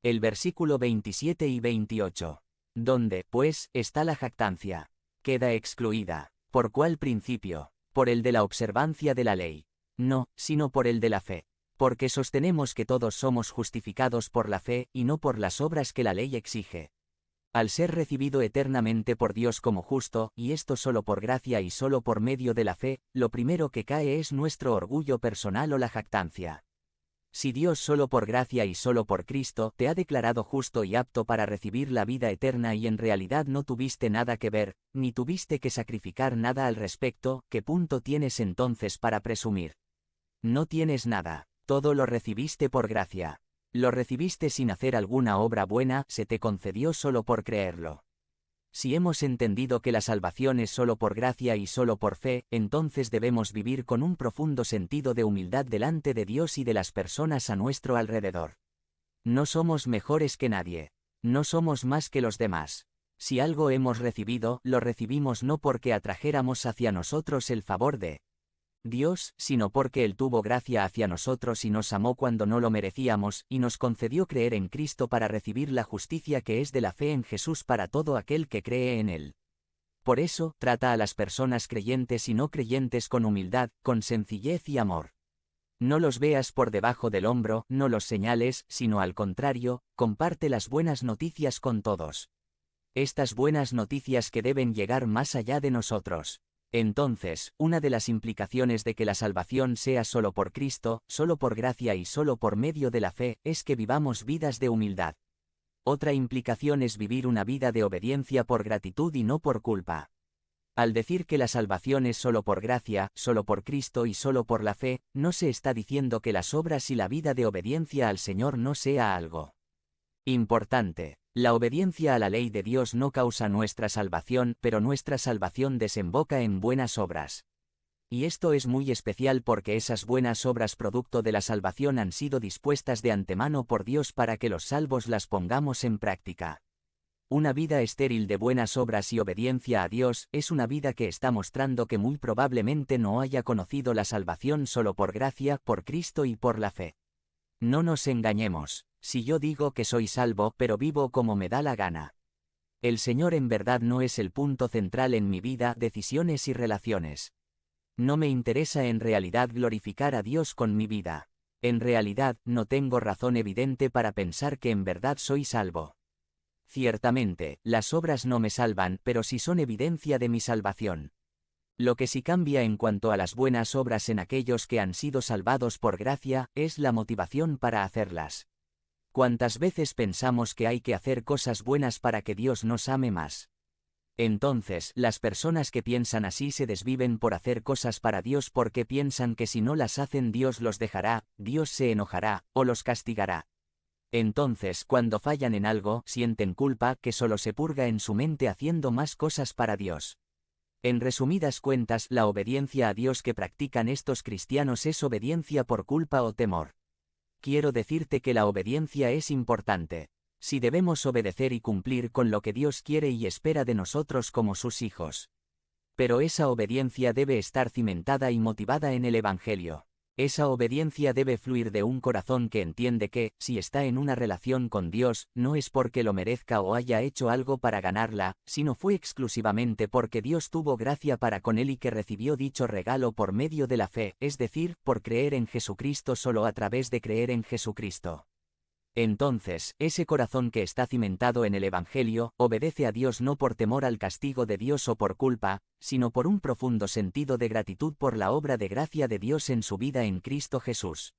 El versículo 27 y 28. ¿Dónde, pues, está la jactancia? Queda excluida. ¿Por cuál principio? ¿Por el de la observancia de la ley? No, sino por el de la fe. Porque sostenemos que todos somos justificados por la fe y no por las obras que la ley exige. Al ser recibido eternamente por Dios como justo, y esto solo por gracia y solo por medio de la fe, lo primero que cae es nuestro orgullo personal o la jactancia. Si Dios solo por gracia y solo por Cristo te ha declarado justo y apto para recibir la vida eterna y en realidad no tuviste nada que ver, ni tuviste que sacrificar nada al respecto, ¿qué punto tienes entonces para presumir? No tienes nada, todo lo recibiste por gracia. Lo recibiste sin hacer alguna obra buena, se te concedió solo por creerlo. Si hemos entendido que la salvación es solo por gracia y solo por fe, entonces debemos vivir con un profundo sentido de humildad delante de Dios y de las personas a nuestro alrededor. No somos mejores que nadie. No somos más que los demás. Si algo hemos recibido, lo recibimos no porque atrajéramos hacia nosotros el favor de Dios, sino porque Él tuvo gracia hacia nosotros y nos amó cuando no lo merecíamos, y nos concedió creer en Cristo para recibir la justicia que es de la fe en Jesús para todo aquel que cree en Él. Por eso, trata a las personas creyentes y no creyentes con humildad, con sencillez y amor. No los veas por debajo del hombro, no los señales, sino al contrario, comparte las buenas noticias con todos. Estas buenas noticias que deben llegar más allá de nosotros. Entonces, una de las implicaciones de que la salvación sea solo por Cristo, solo por gracia y solo por medio de la fe, es que vivamos vidas de humildad. Otra implicación es vivir una vida de obediencia por gratitud y no por culpa. Al decir que la salvación es solo por gracia, solo por Cristo y solo por la fe, no se está diciendo que las obras y la vida de obediencia al Señor no sea algo importante. La obediencia a la ley de Dios no causa nuestra salvación, pero nuestra salvación desemboca en buenas obras. Y esto es muy especial porque esas buenas obras producto de la salvación han sido dispuestas de antemano por Dios para que los salvos las pongamos en práctica. Una vida estéril de buenas obras y obediencia a Dios es una vida que está mostrando que muy probablemente no haya conocido la salvación solo por gracia, por Cristo y por la fe. No nos engañemos. Si yo digo que soy salvo, pero vivo como me da la gana. El Señor en verdad no es el punto central en mi vida, decisiones y relaciones. No me interesa en realidad glorificar a Dios con mi vida. En realidad, no tengo razón evidente para pensar que en verdad soy salvo. Ciertamente, las obras no me salvan, pero sí son evidencia de mi salvación. Lo que sí cambia en cuanto a las buenas obras en aquellos que han sido salvados por gracia, es la motivación para hacerlas. ¿Cuántas veces pensamos que hay que hacer cosas buenas para que Dios nos ame más? Entonces, las personas que piensan así se desviven por hacer cosas para Dios porque piensan que si no las hacen Dios los dejará, Dios se enojará, o los castigará. Entonces, cuando fallan en algo, sienten culpa que solo se purga en su mente haciendo más cosas para Dios. En resumidas cuentas, la obediencia a Dios que practican estos cristianos es obediencia por culpa o temor. Quiero decirte que la obediencia es importante. Si debemos obedecer y cumplir con lo que Dios quiere y espera de nosotros como sus hijos. Pero esa obediencia debe estar cimentada y motivada en el Evangelio. Esa obediencia debe fluir de un corazón que entiende que, si está en una relación con Dios, no es porque lo merezca o haya hecho algo para ganarla, sino fue exclusivamente porque Dios tuvo gracia para con él y que recibió dicho regalo por medio de la fe, es decir, por creer en Jesucristo solo a través de creer en Jesucristo. Entonces, ese corazón que está cimentado en el Evangelio, obedece a Dios no por temor al castigo de Dios o por culpa, sino por un profundo sentido de gratitud por la obra de gracia de Dios en su vida en Cristo Jesús.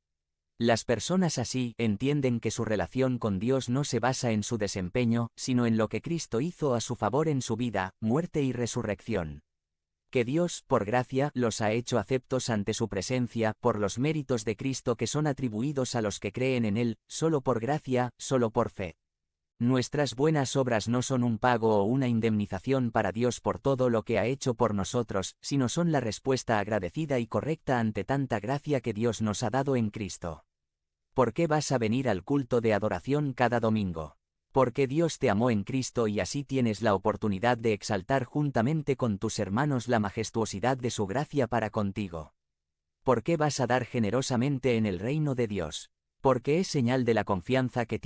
Las personas así entienden que su relación con Dios no se basa en su desempeño, sino en lo que Cristo hizo a su favor en su vida, muerte y resurrección. Que Dios, por gracia, los ha hecho aceptos ante su presencia, por los méritos de Cristo que son atribuidos a los que creen en Él, solo por gracia, solo por fe. Nuestras buenas obras no son un pago o una indemnización para Dios por todo lo que ha hecho por nosotros, sino son la respuesta agradecida y correcta ante tanta gracia que Dios nos ha dado en Cristo. ¿Por qué vas a venir al culto de adoración cada domingo? Porque Dios te amó en Cristo y así tienes la oportunidad de exaltar juntamente con tus hermanos la majestuosidad de su gracia para contigo. ¿Por qué vas a dar generosamente en el reino de Dios? Porque es señal de la confianza que